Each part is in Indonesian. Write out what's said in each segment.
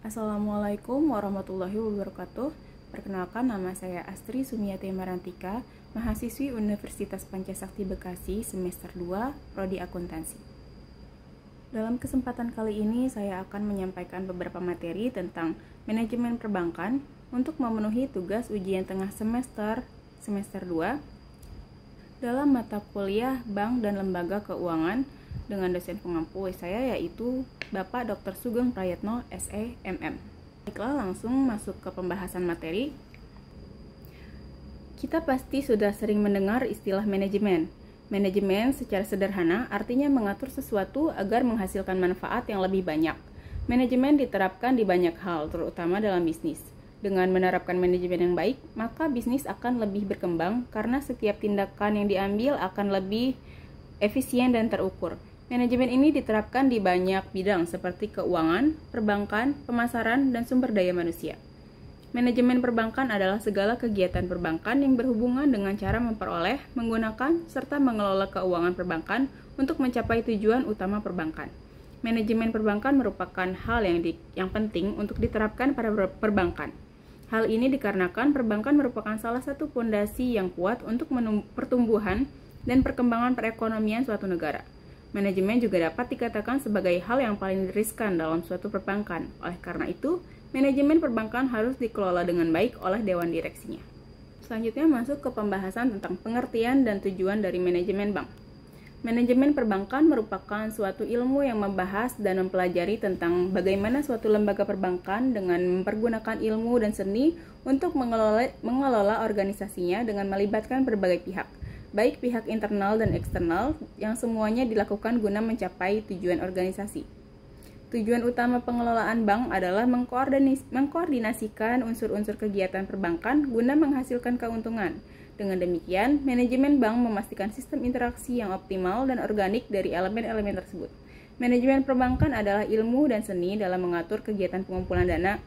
Assalamualaikum warahmatullahi wabarakatuh. Perkenalkan, nama saya Astri Sumiati Marantika, mahasiswi Universitas Pancasakti Bekasi semester 2, Prodi Akuntansi. Dalam kesempatan kali ini saya akan menyampaikan beberapa materi tentang manajemen perbankan untuk memenuhi tugas ujian tengah semester 2 dalam mata kuliah Bank dan Lembaga Keuangan dengan dosen pengampu saya yaitu Bapak Dr. Sugeng Prayetno, SE, MM. Baiklah, langsung masuk ke pembahasan materi. Kita pasti sudah sering mendengar istilah manajemen. Manajemen secara sederhana artinya mengatur sesuatu agar menghasilkan manfaat yang lebih banyak. Manajemen diterapkan di banyak hal, terutama dalam bisnis. Dengan menerapkan manajemen yang baik, maka bisnis akan lebih berkembang karena setiap tindakan yang diambil akan lebih efisien dan terukur. Manajemen ini diterapkan di banyak bidang seperti keuangan, perbankan, pemasaran, dan sumber daya manusia. Manajemen perbankan adalah segala kegiatan perbankan yang berhubungan dengan cara memperoleh, menggunakan, serta mengelola keuangan perbankan untuk mencapai tujuan utama perbankan. Manajemen perbankan merupakan hal yang penting untuk diterapkan pada perbankan. Hal ini dikarenakan perbankan merupakan salah satu fondasi yang kuat untuk pertumbuhan dan perkembangan perekonomian suatu negara. Manajemen juga dapat dikatakan sebagai hal yang paling riskan dalam suatu perbankan. Oleh karena itu, manajemen perbankan harus dikelola dengan baik oleh dewan direksinya. Selanjutnya masuk ke pembahasan tentang pengertian dan tujuan dari manajemen bank. Manajemen perbankan merupakan suatu ilmu yang membahas dan mempelajari tentang bagaimana suatu lembaga perbankan dengan mempergunakan ilmu dan seni untuk mengelola organisasinya dengan melibatkan berbagai pihak, baik pihak internal dan eksternal, yang semuanya dilakukan guna mencapai tujuan organisasi. Tujuan utama pengelolaan bank adalah mengkoordinasikan unsur-unsur kegiatan perbankan guna menghasilkan keuntungan. Dengan demikian, manajemen bank memastikan sistem interaksi yang optimal dan organik dari elemen-elemen tersebut. Manajemen perbankan adalah ilmu dan seni dalam mengatur kegiatan pengumpulan dana,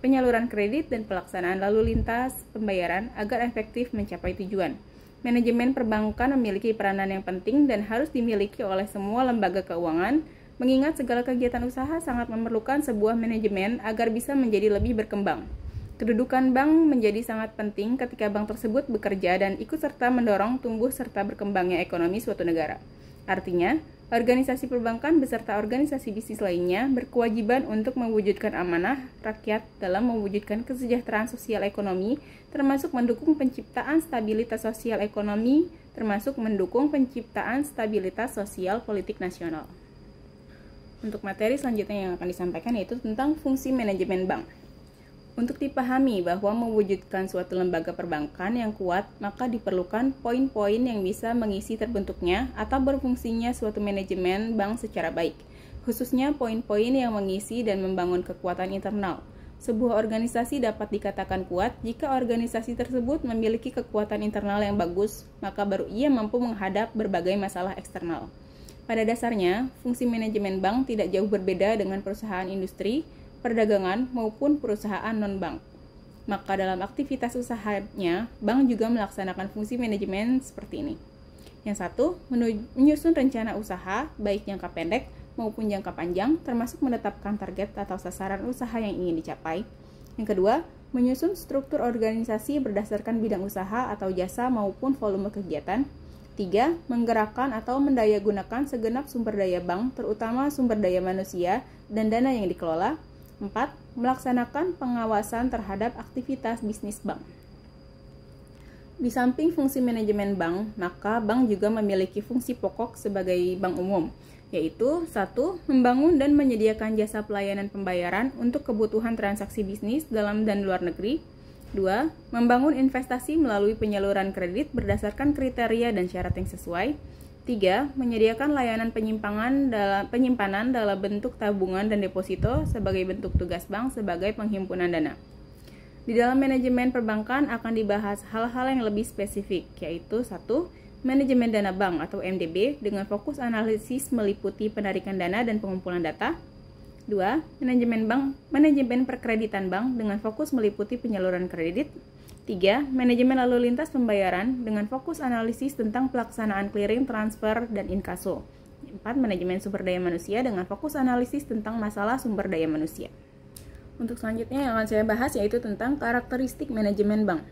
penyaluran kredit, dan pelaksanaan lalu lintas pembayaran agar efektif mencapai tujuan. Manajemen perbankan memiliki peranan yang penting dan harus dimiliki oleh semua lembaga keuangan, mengingat segala kegiatan usaha sangat memerlukan sebuah manajemen agar bisa menjadi lebih berkembang. Kedudukan bank menjadi sangat penting ketika bank tersebut bekerja dan ikut serta mendorong tumbuh serta berkembangnya ekonomi suatu negara. Artinya, organisasi perbankan beserta organisasi bisnis lainnya berkewajiban untuk mewujudkan amanah rakyat dalam mewujudkan kesejahteraan sosial ekonomi, termasuk mendukung penciptaan stabilitas sosial ekonomi, termasuk mendukung penciptaan stabilitas sosial politik nasional. Untuk materi selanjutnya yang akan disampaikan yaitu tentang fungsi manajemen bank. Untuk dipahami bahwa mewujudkan suatu lembaga perbankan yang kuat, maka diperlukan poin-poin yang bisa mengisi terbentuknya atau berfungsinya suatu manajemen bank secara baik, khususnya poin-poin yang mengisi dan membangun kekuatan internal. Sebuah organisasi dapat dikatakan kuat jika organisasi tersebut memiliki kekuatan internal yang bagus, maka baru ia mampu menghadap berbagai masalah eksternal. Pada dasarnya, fungsi manajemen bank tidak jauh berbeda dengan perusahaan industri, perdagangan, maupun perusahaan non-bank. Maka dalam aktivitas usahanya, bank juga melaksanakan fungsi manajemen seperti ini. Yang satu, menyusun rencana usaha, baik jangka pendek maupun jangka panjang, termasuk menetapkan target atau sasaran usaha yang ingin dicapai. Yang kedua, menyusun struktur organisasi berdasarkan bidang usaha atau jasa maupun volume kegiatan. 3. Menggerakkan atau mendayagunakan segenap sumber daya bank, terutama sumber daya manusia dan dana yang dikelola. 4. Melaksanakan pengawasan terhadap aktivitas bisnis bank. Di samping fungsi manajemen bank, maka bank juga memiliki fungsi pokok sebagai bank umum, yaitu 1. Membangun dan menyediakan jasa pelayanan pembayaran untuk kebutuhan transaksi bisnis dalam dan luar negeri. 2. Membangun investasi melalui penyaluran kredit berdasarkan kriteria dan syarat yang sesuai. 3. Menyediakan layanan penyimpanan dalam bentuk tabungan dan deposito sebagai bentuk tugas bank sebagai penghimpunan dana. Di dalam manajemen perbankan akan dibahas hal-hal yang lebih spesifik, yaitu 1. Manajemen dana bank atau MDB dengan fokus analisis meliputi penarikan dana dan pengumpulan data. 2. Manajemen perkreditan bank dengan fokus meliputi penyaluran kredit. 3. Manajemen lalu lintas pembayaran dengan fokus analisis tentang pelaksanaan clearing, transfer, dan inkaso. 4. Manajemen sumber daya manusia dengan fokus analisis tentang masalah sumber daya manusia. Untuk selanjutnya yang akan saya bahas yaitu tentang karakteristik manajemen bank.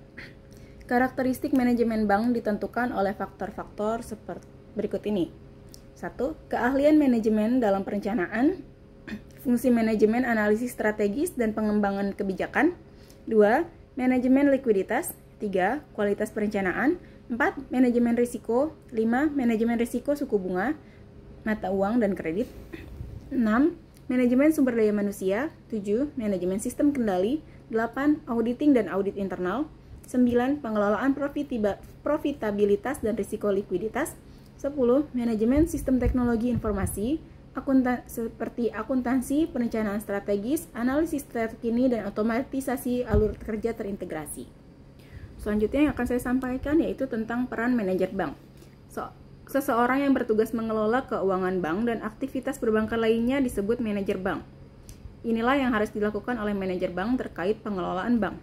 Karakteristik manajemen bank ditentukan oleh faktor-faktor seperti berikut ini. 1. Keahlian manajemen dalam perencanaan. Fungsi manajemen analisis strategis dan pengembangan kebijakan. 2. Manajemen likuiditas. 3. Kualitas perencanaan. 4. Manajemen risiko. 5. Manajemen risiko suku bunga, mata uang, dan kredit. 6. Manajemen sumber daya manusia. 7. Manajemen sistem kendali. 8. Auditing dan audit internal. 9. Pengelolaan profitabilitas dan risiko likuiditas. 10. Manajemen sistem teknologi informasi, seperti akuntansi, perencanaan strategis, analisis terkini, dan otomatisasi alur kerja terintegrasi. Selanjutnya yang akan saya sampaikan yaitu tentang peran manajer bank. Seseorang yang bertugas mengelola keuangan bank dan aktivitas perbankan lainnya disebut manajer bank. Inilah yang harus dilakukan oleh manajer bank terkait pengelolaan bank.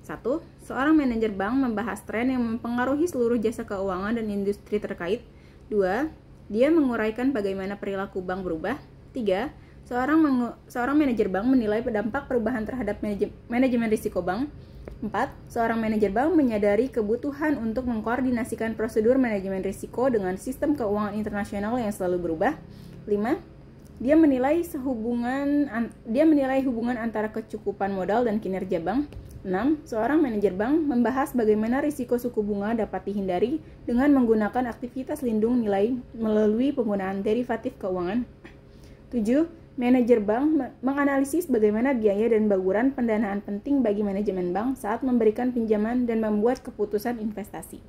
1. Seorang manajer bank membahas tren yang mempengaruhi seluruh jasa keuangan dan industri terkait. 2. Dia menguraikan bagaimana perilaku bank berubah. 3. Seorang manajer bank menilai dampak perubahan terhadap manajemen risiko bank. 4. Seorang manajer bank menyadari kebutuhan untuk mengkoordinasikan prosedur manajemen risiko dengan sistem keuangan internasional yang selalu berubah. 5. Dia menilai hubungan antara kecukupan modal dan kinerja bank. 6. Seorang manajer bank membahas bagaimana risiko suku bunga dapat dihindari dengan menggunakan aktivitas lindung nilai melalui penggunaan derivatif keuangan. 7. Manajer bank menganalisis bagaimana biaya dan baguran pendanaan penting bagi manajemen bank saat memberikan pinjaman dan membuat keputusan investasi.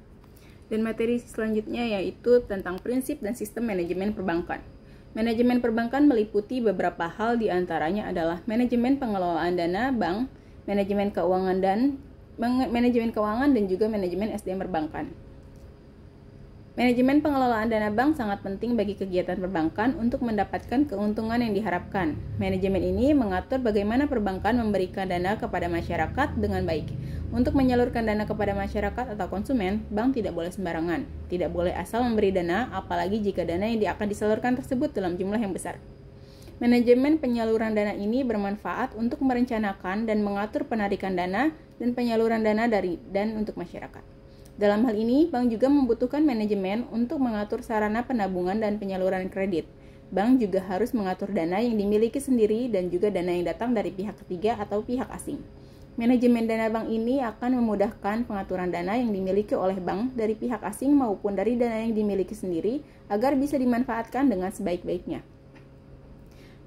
Dan materi selanjutnya yaitu tentang prinsip dan sistem manajemen perbankan. Manajemen perbankan meliputi beberapa hal, diantaranya adalah manajemen pengelolaan dana bank, manajemen keuangan dan juga manajemen SDM perbankan. Manajemen pengelolaan dana bank sangat penting bagi kegiatan perbankan untuk mendapatkan keuntungan yang diharapkan. Manajemen ini mengatur bagaimana perbankan memberikan dana kepada masyarakat dengan baik. Untuk menyalurkan dana kepada masyarakat atau konsumen, bank tidak boleh sembarangan. Tidak boleh asal memberi dana, apalagi jika dana yang akan disalurkan tersebut dalam jumlah yang besar. Manajemen penyaluran dana ini bermanfaat untuk merencanakan dan mengatur penarikan dana dan penyaluran dana dari dan untuk masyarakat. Dalam hal ini, bank juga membutuhkan manajemen untuk mengatur sarana penabungan dan penyaluran kredit. Bank juga harus mengatur dana yang dimiliki sendiri dan juga dana yang datang dari pihak ketiga atau pihak asing. Manajemen dana bank ini akan memudahkan pengaturan dana yang dimiliki oleh bank dari pihak asing maupun dari dana yang dimiliki sendiri agar bisa dimanfaatkan dengan sebaik-baiknya.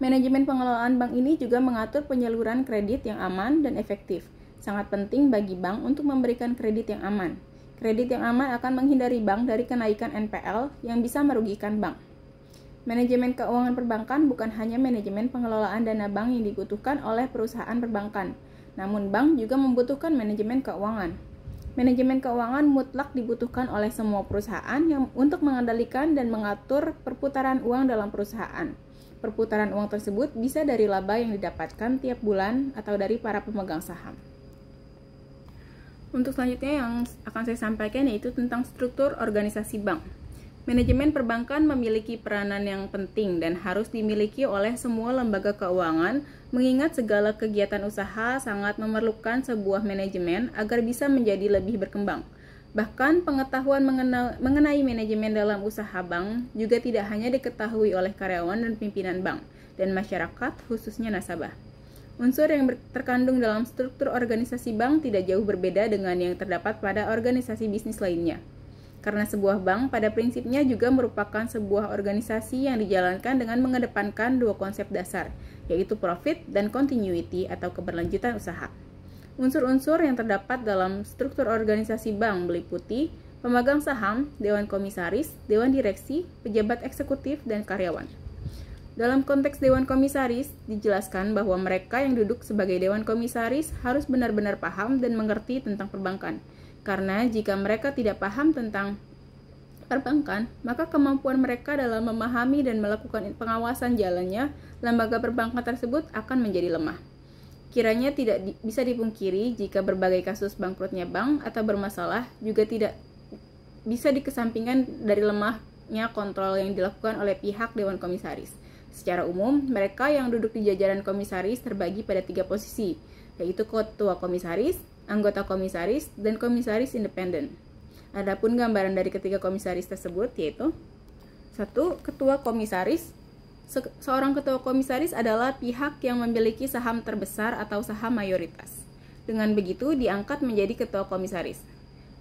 Manajemen pengelolaan bank ini juga mengatur penyaluran kredit yang aman dan efektif. Sangat penting bagi bank untuk memberikan kredit yang aman. Kredit yang aman akan menghindari bank dari kenaikan NPL yang bisa merugikan bank. Manajemen keuangan perbankan bukan hanya manajemen pengelolaan dana bank yang dibutuhkan oleh perusahaan perbankan, namun bank juga membutuhkan manajemen keuangan. Manajemen keuangan mutlak dibutuhkan oleh semua perusahaan yang untuk mengendalikan dan mengatur perputaran uang dalam perusahaan. Perputaran uang tersebut bisa dari laba yang didapatkan tiap bulan atau dari para pemegang saham. Untuk selanjutnya yang akan saya sampaikan yaitu tentang struktur organisasi bank. Manajemen perbankan memiliki peranan yang penting dan harus dimiliki oleh semua lembaga keuangan, mengingat segala kegiatan usaha sangat memerlukan sebuah manajemen agar bisa menjadi lebih berkembang. Bahkan pengetahuan mengenai manajemen dalam usaha bank juga tidak hanya diketahui oleh karyawan dan pimpinan bank dan masyarakat, khususnya nasabah. Unsur yang terkandung dalam struktur organisasi bank tidak jauh berbeda dengan yang terdapat pada organisasi bisnis lainnya. Karena sebuah bank pada prinsipnya juga merupakan sebuah organisasi yang dijalankan dengan mengedepankan dua konsep dasar, yaitu profit dan continuity atau keberlanjutan usaha. Unsur-unsur yang terdapat dalam struktur organisasi bank meliputi pemegang saham, dewan komisaris, dewan direksi, pejabat eksekutif, dan karyawan. Dalam konteks dewan komisaris, dijelaskan bahwa mereka yang duduk sebagai dewan komisaris harus benar-benar paham dan mengerti tentang perbankan. Karena jika mereka tidak paham tentang perbankan, maka kemampuan mereka dalam memahami dan melakukan pengawasan jalannya lembaga perbankan tersebut akan menjadi lemah. Kiranya tidak bisa dipungkiri jika berbagai kasus bangkrutnya bank atau bermasalah juga tidak bisa dikesampingkan dari lemahnya kontrol yang dilakukan oleh pihak dewan komisaris. Secara umum, mereka yang duduk di jajaran komisaris terbagi pada 3 posisi, yaitu ketua komisaris, anggota komisaris, dan komisaris independen. Adapun gambaran dari ketiga komisaris tersebut yaitu 1. Ketua komisaris. Seorang ketua komisaris adalah pihak yang memiliki saham terbesar atau saham mayoritas. Dengan begitu diangkat menjadi ketua komisaris.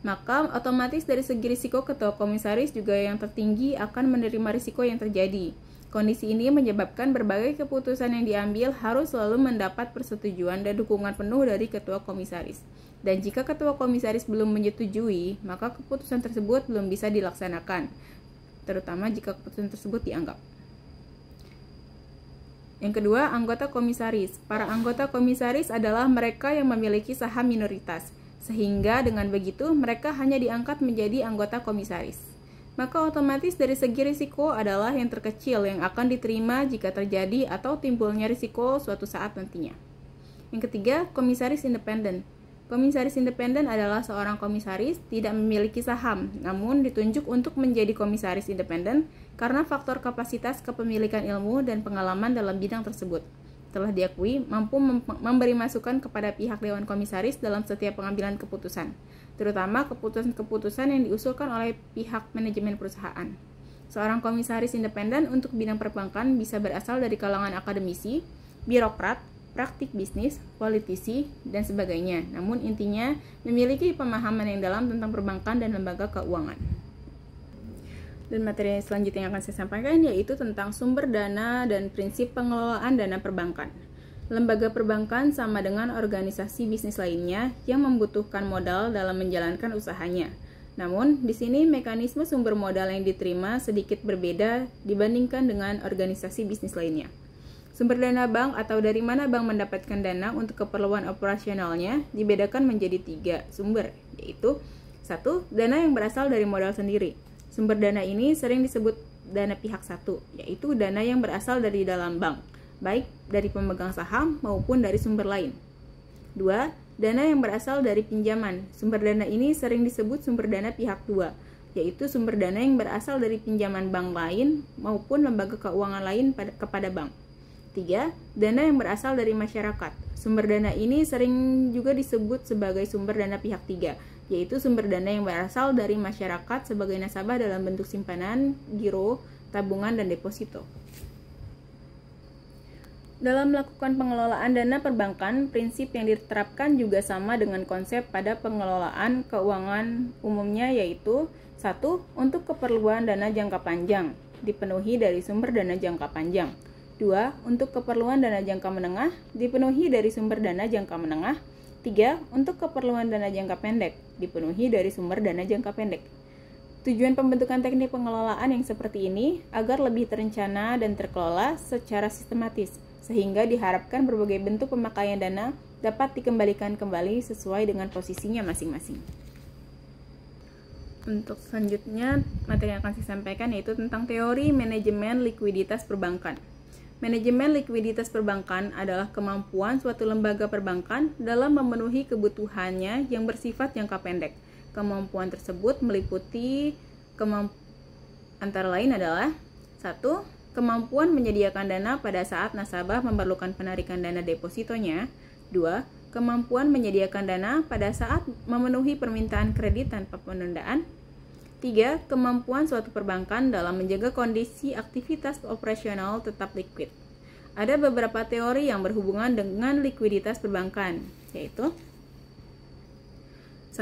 Maka otomatis dari segi risiko ketua komisaris juga yang tertinggi akan menerima risiko yang terjadi. Kondisi ini menyebabkan berbagai keputusan yang diambil harus selalu mendapat persetujuan dan dukungan penuh dari ketua komisaris. Dan jika ketua komisaris belum menyetujui, maka keputusan tersebut belum bisa dilaksanakan, terutama jika keputusan tersebut dianggap. Yang kedua, anggota komisaris. Para anggota komisaris adalah mereka yang memiliki saham minoritas, sehingga dengan begitu mereka hanya diangkat menjadi anggota komisaris. Maka otomatis dari segi risiko adalah yang terkecil yang akan diterima jika terjadi atau timbulnya risiko suatu saat nantinya. Yang ketiga, komisaris independen. Komisaris independen adalah seorang komisaris tidak memiliki saham, namun ditunjuk untuk menjadi komisaris independen karena faktor kapasitas kepemilikan ilmu dan pengalaman dalam bidang tersebut. Telah diakui mampu memberi masukan kepada pihak Dewan Komisaris dalam setiap pengambilan keputusan, terutama keputusan-keputusan yang diusulkan oleh pihak manajemen perusahaan. Seorang komisaris independen untuk bidang perbankan bisa berasal dari kalangan akademisi, birokrat, praktik bisnis, politisi, dan sebagainya. Namun intinya memiliki pemahaman yang dalam tentang perbankan dan lembaga keuangan. Dan materi selanjutnya yang akan saya sampaikan yaitu tentang sumber dana dan prinsip pengelolaan dana perbankan. Lembaga perbankan sama dengan organisasi bisnis lainnya yang membutuhkan modal dalam menjalankan usahanya. Namun, di sini mekanisme sumber modal yang diterima sedikit berbeda dibandingkan dengan organisasi bisnis lainnya. Sumber dana bank atau dari mana bank mendapatkan dana untuk keperluan operasionalnya dibedakan menjadi 3 sumber, yaitu 1. Dana yang berasal dari modal sendiri. Sumber dana ini sering disebut dana pihak satu, yaitu dana yang berasal dari dalam bank, baik dari pemegang saham maupun dari sumber lain. 2. Dana yang berasal dari pinjaman. Sumber dana ini sering disebut sumber dana pihak 2, yaitu sumber dana yang berasal dari pinjaman bank lain maupun lembaga keuangan lain kepada bank. 3. Dana yang berasal dari masyarakat. Sumber dana ini sering juga disebut sebagai sumber dana pihak 3, yaitu sumber dana yang berasal dari masyarakat sebagai nasabah dalam bentuk simpanan, giro, tabungan, dan deposito. Dalam melakukan pengelolaan dana perbankan, prinsip yang diterapkan juga sama dengan konsep pada pengelolaan keuangan umumnya, yaitu 1. Untuk keperluan dana jangka panjang, dipenuhi dari sumber dana jangka panjang. 2. Untuk keperluan dana jangka menengah, dipenuhi dari sumber dana jangka menengah. 3. Untuk keperluan dana jangka pendek, dipenuhi dari sumber dana jangka pendek. Tujuan pembentukan teknik pengelolaan yang seperti ini agar lebih terencana dan terkelola secara sistematis, sehingga diharapkan berbagai bentuk pemakaian dana dapat dikembalikan kembali sesuai dengan posisinya masing-masing. Untuk selanjutnya, materi yang akan saya sampaikan yaitu tentang teori manajemen likuiditas perbankan. Manajemen likuiditas perbankan adalah kemampuan suatu lembaga perbankan dalam memenuhi kebutuhannya yang bersifat jangka pendek. Kemampuan tersebut meliputi antara lain adalah 1. Kemampuan menyediakan dana pada saat nasabah memerlukan penarikan dana depositonya. 2. Kemampuan menyediakan dana pada saat memenuhi permintaan kredit tanpa penundaan. 3. Kemampuan suatu perbankan dalam menjaga kondisi aktivitas operasional tetap liquid. Ada beberapa teori yang berhubungan dengan likuiditas perbankan, yaitu 1.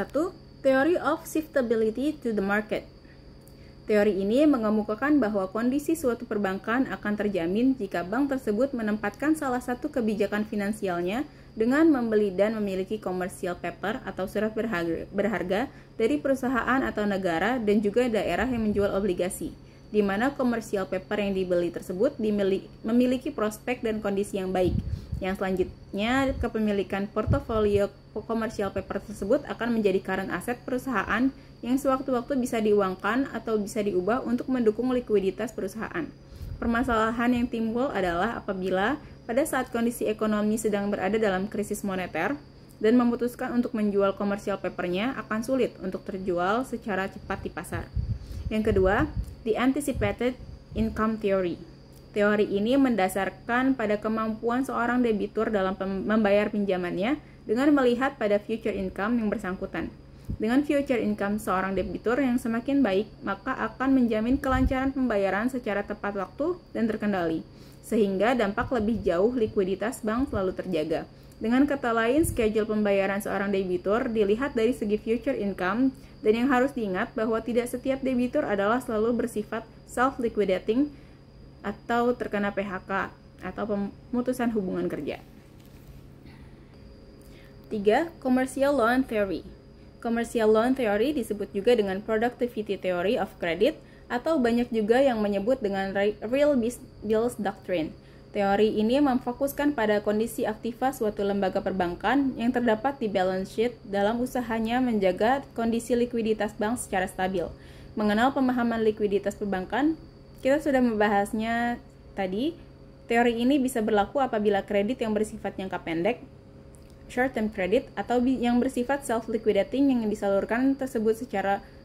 Theory of shiftability to the market. Teori ini mengemukakan bahwa kondisi suatu perbankan akan terjamin jika bank tersebut menempatkan salah satu kebijakan finansialnya dengan membeli dan memiliki commercial paper atau surat berharga dari perusahaan atau negara dan juga daerah yang menjual obligasi, di mana commercial paper yang dibeli tersebut memiliki prospek dan kondisi yang baik. Yang selanjutnya, kepemilikan portofolio commercial paper tersebut akan menjadi current aset perusahaan yang sewaktu-waktu bisa diuangkan atau bisa diubah untuk mendukung likuiditas perusahaan. Permasalahan yang timbul adalah apabila pada saat kondisi ekonomi sedang berada dalam krisis moneter dan memutuskan untuk menjual commercial papernya akan sulit untuk terjual secara cepat di pasar. Yang kedua, the anticipated income theory. Teori ini mendasarkan pada kemampuan seorang debitur dalam membayar pinjamannya dengan melihat pada future income yang bersangkutan. Dengan future income seorang debitur yang semakin baik, maka akan menjamin kelancaran pembayaran secara tepat waktu dan terkendali, sehingga dampak lebih jauh likuiditas bank selalu terjaga. Dengan kata lain, schedule pembayaran seorang debitur dilihat dari segi future income, dan yang harus diingat bahwa tidak setiap debitur adalah selalu bersifat self-liquidating atau terkena PHK atau pemutusan hubungan kerja. 3. Commercial Loan Theory. Commercial Loan Theory disebut juga dengan Productivity Theory of Credit atau banyak juga yang menyebut dengan Real Bills Doctrine. Teori ini memfokuskan pada kondisi aktiva suatu lembaga perbankan yang terdapat di balance sheet dalam usahanya menjaga kondisi likuiditas bank secara stabil. Mengenal pemahaman likuiditas perbankan, kita sudah membahasnya tadi. Teori ini bisa berlaku apabila kredit yang bersifat jangka pendek, short term credit, atau yang bersifat self-liquidating yang disalurkan tersebut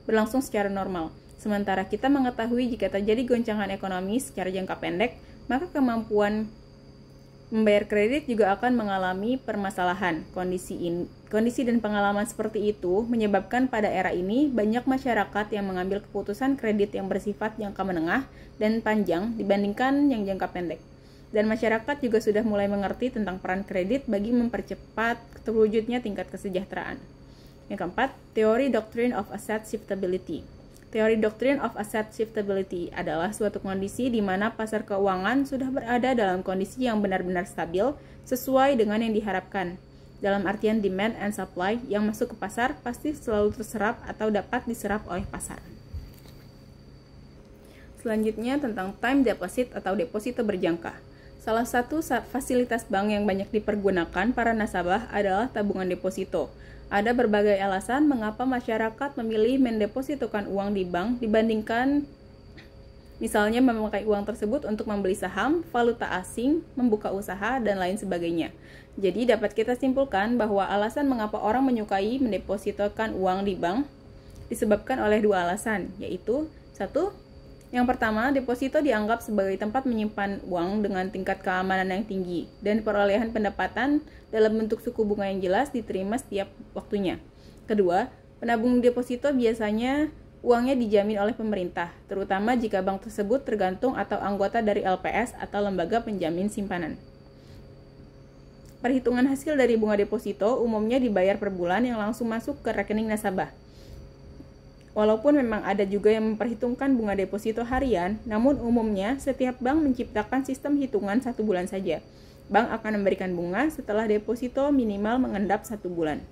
berlangsung secara normal. Sementara kita mengetahui jika terjadi goncangan ekonomi secara jangka pendek, maka kemampuan membayar kredit juga akan mengalami permasalahan. Kondisi dan pengalaman seperti itu menyebabkan pada era ini banyak masyarakat yang mengambil keputusan kredit yang bersifat jangka menengah dan panjang dibandingkan yang jangka pendek. Dan masyarakat juga sudah mulai mengerti tentang peran kredit bagi mempercepat terwujudnya tingkat kesejahteraan. Yang keempat, teori Doctrine of Asset Shiftability. Teori Doctrine of Asset Shiftability adalah suatu kondisi di mana pasar keuangan sudah berada dalam kondisi yang benar-benar stabil sesuai dengan yang diharapkan. Dalam artian demand and supply yang masuk ke pasar pasti selalu terserap atau dapat diserap oleh pasar. Selanjutnya tentang time deposit atau deposito berjangka. Salah satu fasilitas bank yang banyak dipergunakan para nasabah adalah tabungan deposito. Ada berbagai alasan mengapa masyarakat memilih mendepositokan uang di bank dibandingkan misalnya memakai uang tersebut untuk membeli saham, valuta asing, membuka usaha, dan lain sebagainya. Jadi dapat kita simpulkan bahwa alasan mengapa orang menyukai mendepositokan uang di bank disebabkan oleh dua alasan, yaitu satu, yang pertama, deposito dianggap sebagai tempat menyimpan uang dengan tingkat keamanan yang tinggi dan perolehan pendapatan dalam bentuk suku bunga yang jelas diterima setiap waktunya. Kedua, penabung deposito biasanya uangnya dijamin oleh pemerintah, terutama jika bank tersebut tergantung atau anggota dari LPS atau lembaga penjamin simpanan. Perhitungan hasil dari bunga deposito umumnya dibayar per bulan yang langsung masuk ke rekening nasabah. Walaupun memang ada juga yang memperhitungkan bunga deposito harian, namun umumnya setiap bank menciptakan sistem hitungan 1 bulan saja. Bank akan memberikan bunga setelah deposito minimal mengendap 1 bulan.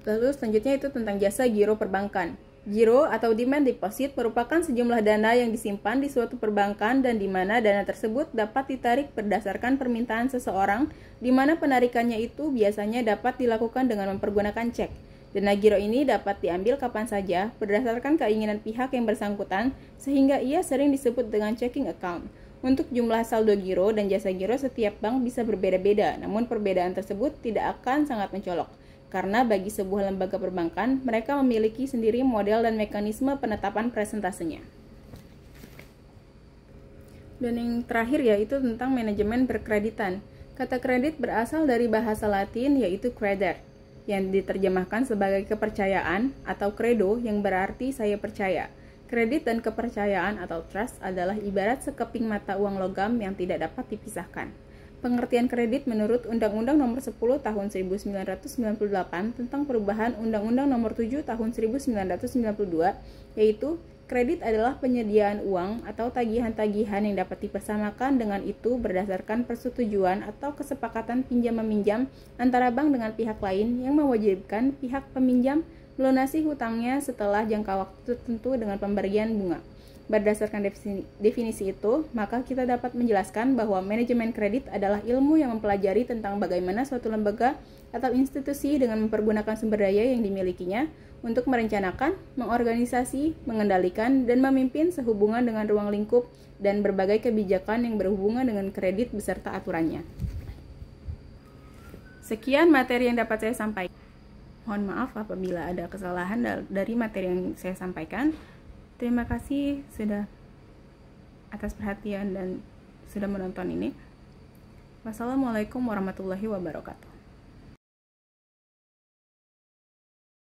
Lalu selanjutnya itu tentang jasa giro perbankan. Giro atau demand deposit merupakan sejumlah dana yang disimpan di suatu perbankan dan di mana dana tersebut dapat ditarik berdasarkan permintaan seseorang, di mana penarikannya itu biasanya dapat dilakukan dengan mempergunakan cek. Dana giro ini dapat diambil kapan saja berdasarkan keinginan pihak yang bersangkutan, sehingga ia sering disebut dengan checking account. Untuk jumlah saldo giro dan jasa giro setiap bank bisa berbeda-beda, namun perbedaan tersebut tidak akan sangat mencolok. Karena bagi sebuah lembaga perbankan, mereka memiliki sendiri model dan mekanisme penetapan presentasenya. Dan yang terakhir yaitu tentang manajemen berkreditan. Kata kredit berasal dari bahasa Latin yaitu creder, yang diterjemahkan sebagai kepercayaan atau credo yang berarti saya percaya. Kredit dan kepercayaan atau trust adalah ibarat sekeping mata uang logam yang tidak dapat dipisahkan. Pengertian kredit menurut Undang-Undang Nomor 10 Tahun 1998 tentang perubahan Undang-Undang Nomor 7 Tahun 1992, yaitu kredit adalah penyediaan uang atau tagihan-tagihan yang dapat dipersamakan dengan itu berdasarkan persetujuan atau kesepakatan pinjam-meminjam antara bank dengan pihak lain yang mewajibkan pihak peminjam melunasi hutangnya setelah jangka waktu tertentu dengan pemberian bunga. Berdasarkan definisi itu, maka kita dapat menjelaskan bahwa manajemen kredit adalah ilmu yang mempelajari tentang bagaimana suatu lembaga atau institusi dengan mempergunakan sumber daya yang dimilikinya untuk merencanakan, mengorganisasi, mengendalikan, dan memimpin sehubungan dengan ruang lingkup dan berbagai kebijakan yang berhubungan dengan kredit beserta aturannya. Sekian materi yang dapat saya sampaikan. Mohon maaf apabila ada kesalahan dari materi yang saya sampaikan. Terima kasih sudah atas perhatian dan sudah menonton ini. Wassalamualaikum warahmatullahi wabarakatuh.